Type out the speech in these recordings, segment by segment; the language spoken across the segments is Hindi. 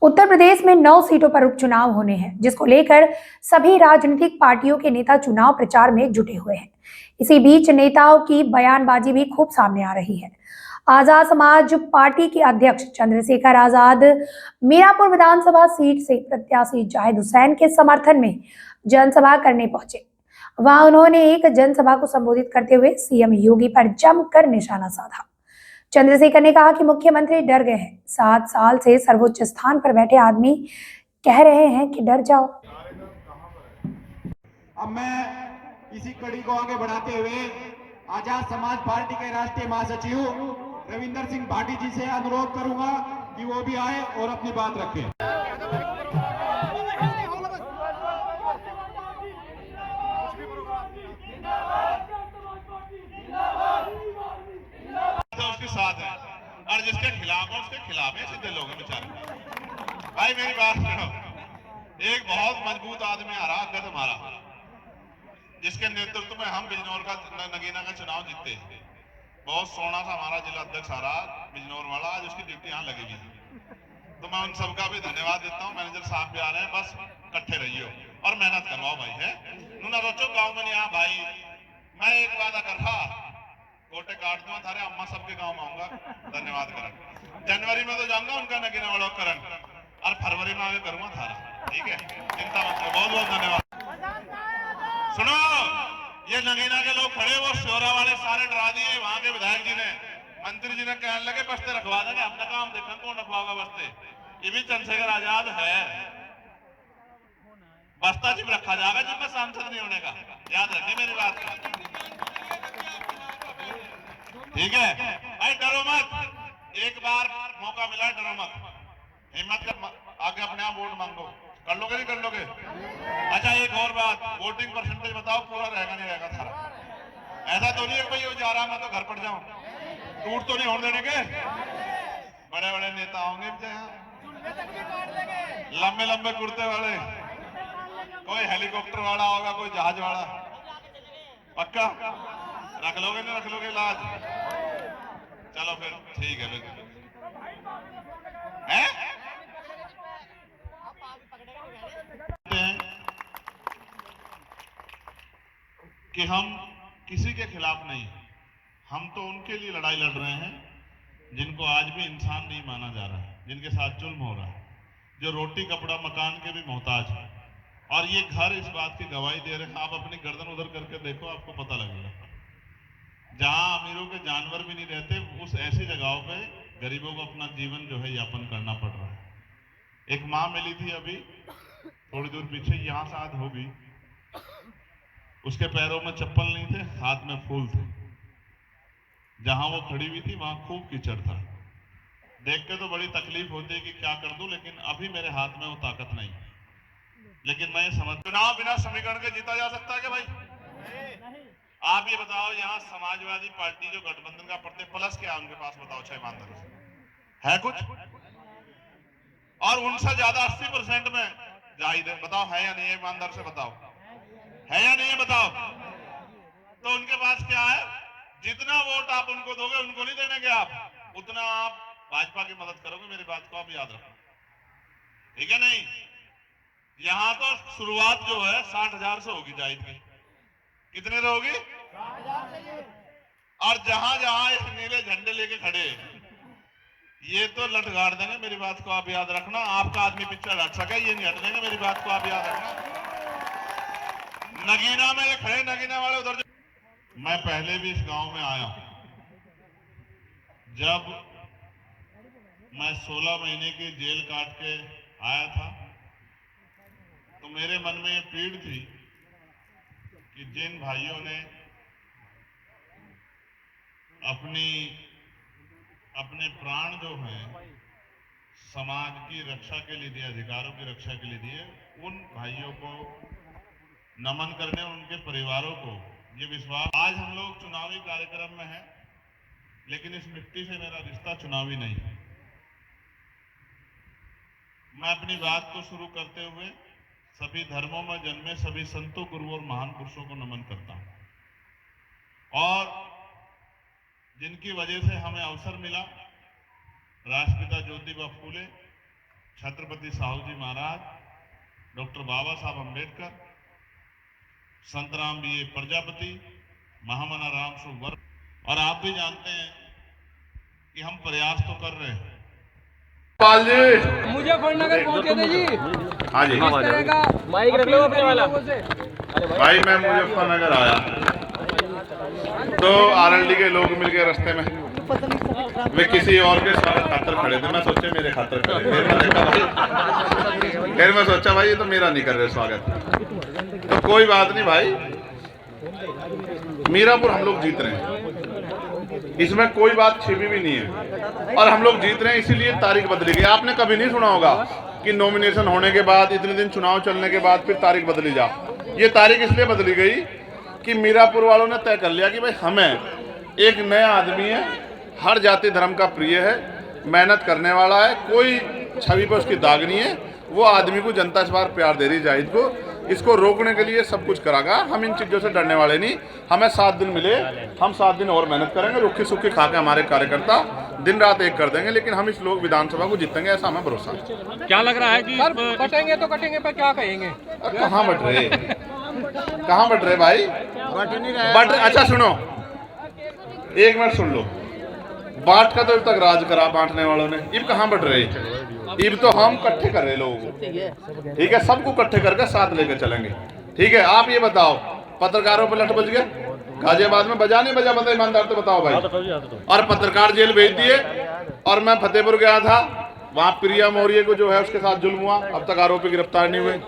उत्तर प्रदेश में 9 सीटों पर उपचुनाव होने हैं, जिसको लेकर सभी राजनीतिक पार्टियों के नेता चुनाव प्रचार में जुटे हुए हैं। इसी बीच नेताओं की बयानबाजी भी खूब सामने आ रही है। आजाद समाज पार्टी के अध्यक्ष चंद्रशेखर आजाद मीरापुर विधानसभा सीट से प्रत्याशी जाहिद हुसैन के समर्थन में जनसभा करने पहुंचे। वहां उन्होंने एक जनसभा को संबोधित करते हुए सीएम योगी पर जमकर निशाना साधा। चंद्रशेखर ने कहा कि मुख्यमंत्री डर गए हैं। 7 साल से सर्वोच्च स्थान पर बैठे आदमी कह रहे हैं कि डर जाओ। अब मैं इसी कड़ी को आगे बढ़ाते हुए आजाद समाज पार्टी के राष्ट्रीय महासचिव रविंदर सिंह भाटी जी से अनुरोध करूंगा कि वो भी आए और अपनी बात रखें। उसके साथ है और जिसके खिलाफ है उसके खिलाफ है। सीधे लोग हैं बेचारे। भाई मेरी बात सुनो, एक बहुत मजबूत आदमी आ रहा है हमारा, जिसके नेतृत्व में हम बिजनौर का नगीना का चुनाव जीतते हैं। बहुत सोना सा हमारा जिला अध्यक्ष आ रहा बिजनौर वाला, आज उसकी ड्यूटी यहाँ लगेगी। तो मैं उन सबका भी धन्यवाद देता हूँ। मैनेजर साहब भी आ रहे हैं, बस इकट्ठे रहियो और मेहनत करवाओ भाई। है ना रोचो गाँव में नहीं आ भाई। मैं एक वादा कर रहा, गोटे काट दूंगा थारे अम्मा सबके गांव में आऊंगा। धन्यवाद करण। जनवरी में तो जाऊंगा उनका नगीना वालों करण, और फरवरी में आगे करूंगा थारा। ठीक है, चिंता मत करो। बहुत बहुत धन्यवाद। सुनो, ये नगीना के लोग खड़े, वो शोरा वाले सारे डरा दिए। वहां के विधायक जी ने, मंत्री जी ने कहने लगे बस्ते रखवा देंगे। अपना काम देखा कौन रखवाओगा बस्ते। ये भी चंद्रशेखर आजाद है। बस्ता जिम रखा जाएगा जिनमें सांसद नहीं होने का। याद रखिए मेरी बात। ठीक है भाई, डरो मत। एक बार मौका मिला, डरो मत। हिम्मत कर आगे अपने आप वोट मांगो। कर लोगे नहीं कर लोगे? अच्छा एक और बात, वोटिंग परसेंटेज बताओ, पूरा रहेगा नहीं रहेगा थारा? ऐसा तो नहीं है भाई वो जा रहा मैं तो घर पड़ जाऊं। टूट तो नहीं होने देने के। बड़े बड़े नेता होंगे लंबे लंबे कुर्ते वाले, कोई हेलीकॉप्टर वाला होगा, कोई जहाज वाला। पक्का रख लोगे नहीं रख लोगे इलाज? चलो फिर ठीक है। फिर कि हम किसी के खिलाफ नहीं, हम तो उनके लिए लड़ाई लड़ रहे हैं जिनको आज भी इंसान नहीं माना जा रहा है, जिनके साथ जुल्म हो रहा है, जो रोटी कपड़ा मकान के भी मोहताज है। और ये घर इस बात की गवाही दे रहे हैं। आप अपनी गर्दन उधर करके देखो, आपको पता लगेगा। जहां अमीरों के जानवर भी नहीं रहते, उस ऐसी जगहों पे गरीबों को अपना जीवन जो है यापन करना पड़ रहा है। एक माँ मिली थी अभी थोड़ी दूर पीछे, यहाँ से आज होगी। उसके पैरों में चप्पल नहीं थे, हाथ में फूल थे। जहां वो खड़ी हुई थी वहां खूब कीचड़ था। देख के तो बड़ी तकलीफ होती है कि क्या कर दूं, लेकिन अभी मेरे हाथ में वो ताकत नहीं। लेकिन मैं समझ, चुनाव बिना समीकरण के जीता जा सकता है क्या भाई? आप ये बताओ, यहाँ समाजवादी पार्टी जो गठबंधन का पड़ते प्लस क्या है उनके पास? बताओ 6 ईमानदारी है कुछ? और उनसे ज्यादा 80% में जाहिद है। बताओ है या नहीं है? ईमानदार से बताओ, है या नहीं है? बताओ। तो उनके पास क्या है? जितना वोट आप उनको दोगे, उनको नहीं देंगे आप, उतना आप भाजपा की मदद करोगे। मेरी बात को आप याद रखो, ठीक है? नहीं, यहां तो शुरुआत जो है 60,000 से होगी जाहिद की। कितने से होगी? और जहां जहां इस नीले झंडे लेके खड़े, ये तो लट गाड़ देंगे। मेरी बात को आप याद रखना। आपका आदमी पीछे हट सके, ये नहीं हट देंगे। मेरी बात को आप याद रखना। नगीना में ये खड़े, नगीना वाले उधर। मैं पहले भी इस गांव में आया हूं। जब मैं 16 महीने की जेल काट के आया था, तो मेरे मन में ये पीड़ थी कि जिन भाइयों ने अपने प्राण जो हैं समाज की रक्षा के लिए दिए, अधिकारों की रक्षा के लिए दिए, उन भाइयों को नमन करने और उनके परिवारों को ये विश्वास। आज हम लोग चुनावी कार्यक्रम में हैं, लेकिन इस मिट्टी से मेरा रिश्ता चुनावी नहीं है। मैं अपनी बात को शुरू करते हुए सभी धर्मों में जन्मे सभी संतों, गुरुओं और महान पुरुषों को नमन करता हूं। और जिनकी वजह से हमें अवसर मिला, राष्ट्रपिता ज्योतिबा फूले, छत्रपति साहू जी महाराज, डॉक्टर बाबा साहब अम्बेडकर, संत राम बी प्रजापति, महामना राम सुवर। और आप भी जानते हैं कि हम प्रयास तो कर रहे हैं। पाल जी मुजफ्फरनगर पहुंचे थे जी। हाँ जी, इस तरह का माइक रख लो अपने वाला। भाई मैं मुजफ्फरनगर आया तो आरएलडी के लोग मिल गए रास्ते में, वे किसी और के खातर खड़े थे, मैं सोचे मेरे खातर खड़े, फिर मैं सोचा भाई ये तो मेरा नहीं कर रहे स्वागत। तो कोई बात नहीं भाई, मीरापुर हम लोग जीत रहे हैं, इसमें कोई बात छिपी भी नहीं है, और हम लोग जीत रहे हैं इसीलिए तारीख बदली गई। आपने कभी नहीं सुना होगा कि नॉमिनेशन होने के बाद इतने दिन चुनाव चलने के बाद फिर तारीख बदली जा। ये तारीख इसलिए बदली गई कि मीरापुर वालों ने तय कर लिया कि भाई हमें एक नया आदमी है, हर जाति धर्म का प्रिय है, मेहनत करने वाला है, कोई छवि पर उसकी दाग नहीं है, वो आदमी को जनता इस बार प्यार दे रही जाहिद को, इसको रोकने के लिए सब कुछ करागा। हम इन चीज़ों से डरने वाले नहीं, हमें 7 दिन मिले, हम 7 दिन और मेहनत करेंगे, रुखी सुखी खा के हमारे कार्यकर्ता दिन रात एक कर देंगे, लेकिन हम इस लोग विधानसभा को जीतेंगे, ऐसा हमें भरोसा है। क्या लग रहा है कि कटेंगे तो कटेंगे, पर क्या कहेंगे? कहाँ बट रहे, कहाँ बट रहे भाई, बट अच्छा सुनो, एक मिनट सुन लो, बांट का तो अब तक राज करा बांटने वालों ने, इब कहाँ बट रहे, इब तो हम इकट्ठे कर रहे लोगों को, ठीक है, सबको इकट्ठे करके साथ लेकर चलेंगे, ठीक है। आप ये बताओ, पत्रकारों पर लठ बज गए गाजियाबाद में, बजा नहीं बजा, बता ईमानदार तो बताओ भाई। और पत्रकार जेल भेज दिए, और मैं फतेहपुर गया था, वहाँ प्रिया मौर्य को जो है उसके साथ जुल्म हुआ, अब तक आरोपी गिरफ्तार नहीं हुए,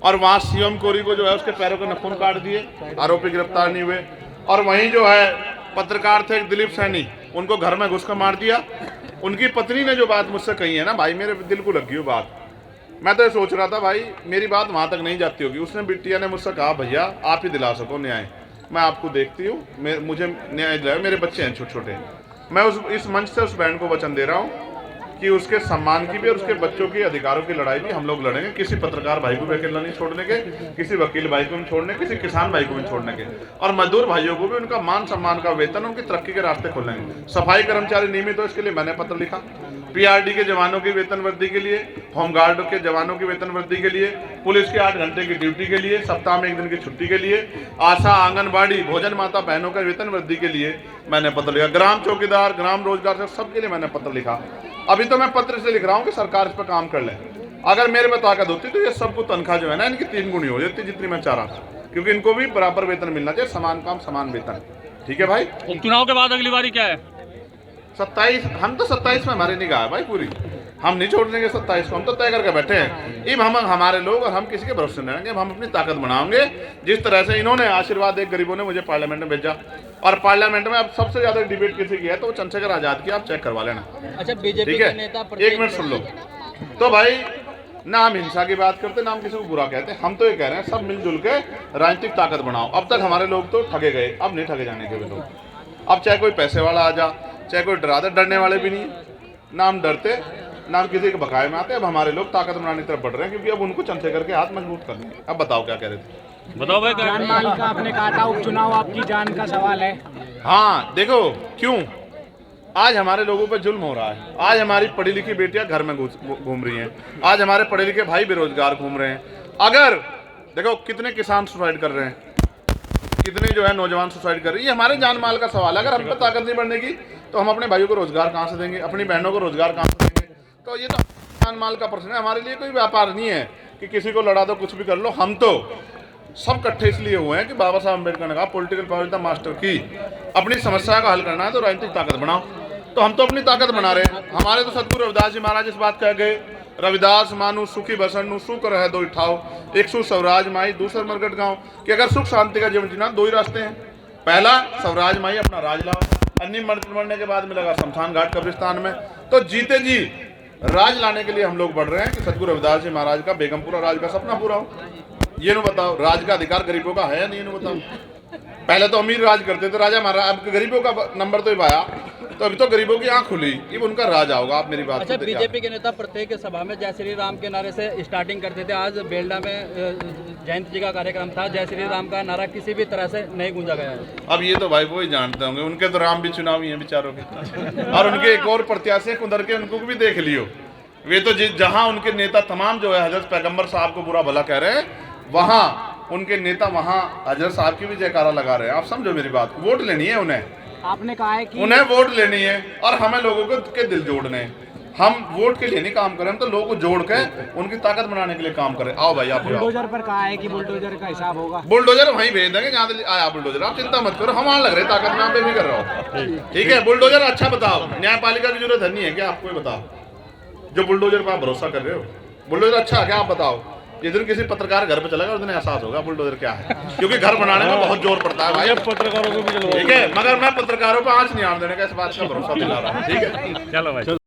और वहाँ सीएम कोरी को जो है उसके पैरों के नखून काट दिए, आरोपी गिरफ्तार नहीं हुए, और वहीं जो है पत्रकार थे दिलीप सैनी, उनको घर में घुस कर मार दिया। उनकी पत्नी ने जो बात मुझसे कही है ना भाई, मेरे दिल को लगी वो बात, मैं तो ये सोच रहा था भाई मेरी बात वहाँ तक नहीं जाती होगी। उसने बिटिया ने मुझसे कहा भैया आप ही दिला सको न्याय, मैं आपको देखती हूँ, मुझे न्याय दिलाए, मेरे बच्चे हैं छोटे छोटे। मैं इस मंच से उस बहन को वचन दे रहा हूँ कि उसके सम्मान की भी और उसके बच्चों के अधिकारों की लड़ाई भी हम लोग लड़ेंगे, किसी पत्रकार भाई को भी अकेला नहीं छोड़ने के, किसी वकील भाई को भी छोड़ने, किसी किसान भाई को भी छोड़ने के, और मजदूर भाइयों को भी उनका मान सम्मान का वेतन, उनकी तरक्की के रास्ते खोलेंगे। सफाई कर्मचारी नियमित हो इसके लिए मैंने पत्र लिखा, पीआरडी के जवानों की वेतन वृद्धि के लिए, होमगार्ड के जवानों की वेतन वृद्धि के लिए, पुलिस के 8 घंटे की ड्यूटी के लिए, सप्ताह में 1 दिन की छुट्टी के लिए, आशा आंगनबाड़ी भोजन माता बहनों का वेतन वृद्धि के लिए मैंने पत्र लिखा, ग्राम चौकीदार ग्राम रोजगार से सबके लिए मैंने पत्र लिखा। अभी तो मैं पत्र से लिख रहा हूँ कि सरकार इस पर काम कर ले, अगर मेरे में ताकत होती तो ये सबको तनख्वाह जो है ना इनकी 3 गुनी हो जाती जितनी मैं चाह रहा था, क्योंकि इनको भी बराबर वेतन मिलना चाहिए, समान काम समान वेतन, ठीक है भाई। उपचुनाव के बाद अगली बारी क्या है? 27, हम तो 27 में हमारी निगाह है भाई पूरी, हम नहीं छोड़ देंगे 27 को, हम तो तय करके बैठे हैं। इब हम हमारे लोग और हम किसी के भरोसे नहीं रहेंगे, हम अपनी ताकत बनाएंगे। जिस तरह से इन्होंने आशीर्वाद एक गरीबों ने मुझे पार्लियामेंट में भेजा, और पार्लियामेंट में अब सबसे ज्यादा डिबेट किसी की है तो वो चंद्रशेखर आजाद की, आप चेक करवा लेना। अच्छा, बीजेपी ठीक के है, नेता 1 मिनट सुन लो। तो भाई ना हम हिंसा की बात करते ना हम किसी को बुरा कहते, हम तो ये कह रहे हैं सब मिलजुल के राजनीतिक ताकत बनाओ। अब तक हमारे लोग तो ठगे गए, अब नहीं ठगे जाने के लोग, अब चाहे कोई पैसे वाला आ जा, चाहे कोई डरा दे, डरने वाले भी नहीं, ना हम डरते ना हम किसी के बकाये में आते। अब हमारे लोग ताकत बनाने की तरफ बढ़ रहे हैं, क्योंकि अब उनको चंद्रशेखर के हाथ मजबूत कर देंगे। अब बताओ क्या कह रहे थे? बताओ भाई। जान माल का आपने कहा था, उपचुनाव आपकी जान का सवाल है। हाँ देखो क्यों आज हमारे लोगों पर जुल्म हो रहा है, आज हमारी पढ़ी लिखी बेटियां घर में घूम रही हैं, आज हमारे पढ़े लिखे भाई बेरोजगार घूम रहे हैं। अगर देखो कितने किसान सुसाइड कर रहे हैं, कितने जो है नौजवान सुसाइड कर रही है, ये हमारे जान माल का सवाल है। अगर हम पर ताकत नहीं बढ़ने की तो हम अपने भाइयों को रोजगार कहाँ से देंगे, अपनी बहनों को रोजगार कहाँ से देंगे? तो ये तो जान माल का प्रश्न है, हमारे लिए कोई व्यापार नहीं है कि किसी को लड़ा दो कुछ भी कर लो। हम तो सब इकट्ठे इसलिए हुए हैं कि बाबा साहब अम्बेडकर ने कहा पॉलिटिकल पावर द मास्टर की, अपनी समस्या का हल करना है तो राजनीतिक ताकत बनाओ। तो हम तो अपनी ताकत बना रहे हैं। हमारे तो सतगुरु रविदास जी महाराज इस बात कह गए, रविदास मानु सुखी बसन सुख रह दो ठाओ, एक सु स्वराज माई दूसर मरगट गाँव, कि अगर सुख शांति का जीवन जीना 2 ही रास्ते हैं। पहला स्वराज माई अपना राज लाओ, अन्य मरने के बाद मिलेगा शमशान घाट कब्रिस्तान में। तो जीते जी राज लाने के लिए हम लोग बढ़ रहे हैं कि सतगुरु रविदास जी महाराज का बेगमपुरा राज का सपना पूरा हो। ये नो बताओ राज का अधिकार गरीबों का है या नहीं, बताओ। पहले तो अमीर राज करते थे राजा महाराज, अब गरीबों का नंबर तो आया, तो अभी तो गरीबों की आंख खुली, अब उनका राज आओगा। आप मेरी बात। अच्छा, बीजेपी के नेता प्रत्येक सभा में जय श्री राम के नारे से स्टार्टिंग करते थे। आज बेलडा में जयंत जी का कार्यक्रम था, जय श्री राम का नारा किसी भी तरह से नहीं गूंजा गया है। अब ये तो भाई वो ही जानते होंगे, उनके तो राम भी चुनावी हैं बेचारों के, और उनके एक और प्रत्याशी कुंदर के, उनको भी देख लियो वे तो जहां उनके नेता तमाम जो है हजरत पैगंबर साहब को बुरा भला कह रहे हैं, वहां उनके नेता वहां हजरत साहब की भी जयकारा लगा रहे हैं। आप समझो मेरी बात, वोट लेनी है उन्हें, आपने कहा है कि उन्हें वोट लेनी है और हमें लोगों को के दिल जोड़ने हैं। हम वोट के लिए नहीं काम करें, हम तो लोगों को जोड़ के उनकी ताकत बनाने के लिए काम करें। आओ भाई आप भी आओ। बुलडोजर पर कहा है कि बुलडोजर का हिसाब होगा। बुलडोजर वहीं भेज देंगे जहाँ से आया बुलडोजर, आप चिंता मत करो, हम वहां लग रहे ताकत में, पे भी कर रहा हूँ। ठीक है, बुलडोजर अच्छा बताओ, न्यायपालिका की जरूरत नहीं है क्या आपको? बताओ, जो बुलडोजर पर आप भरोसा कर रहे हो, बुलडोजर अच्छा है क्या? आप बताओ। जिस दिन किसी पत्रकार घर पे चलेगा उस दिन एहसास होगा बुलडोजर क्या है, क्योंकि घर बनाने में बहुत जोर पड़ता है भाई पत्रकारों को भी। ठीक है, मगर मैं पत्रकारों पर आंच नहीं आने देने का, इस बात का भरोसा दिला रहा हूँ। ठीक है, चलो भाई।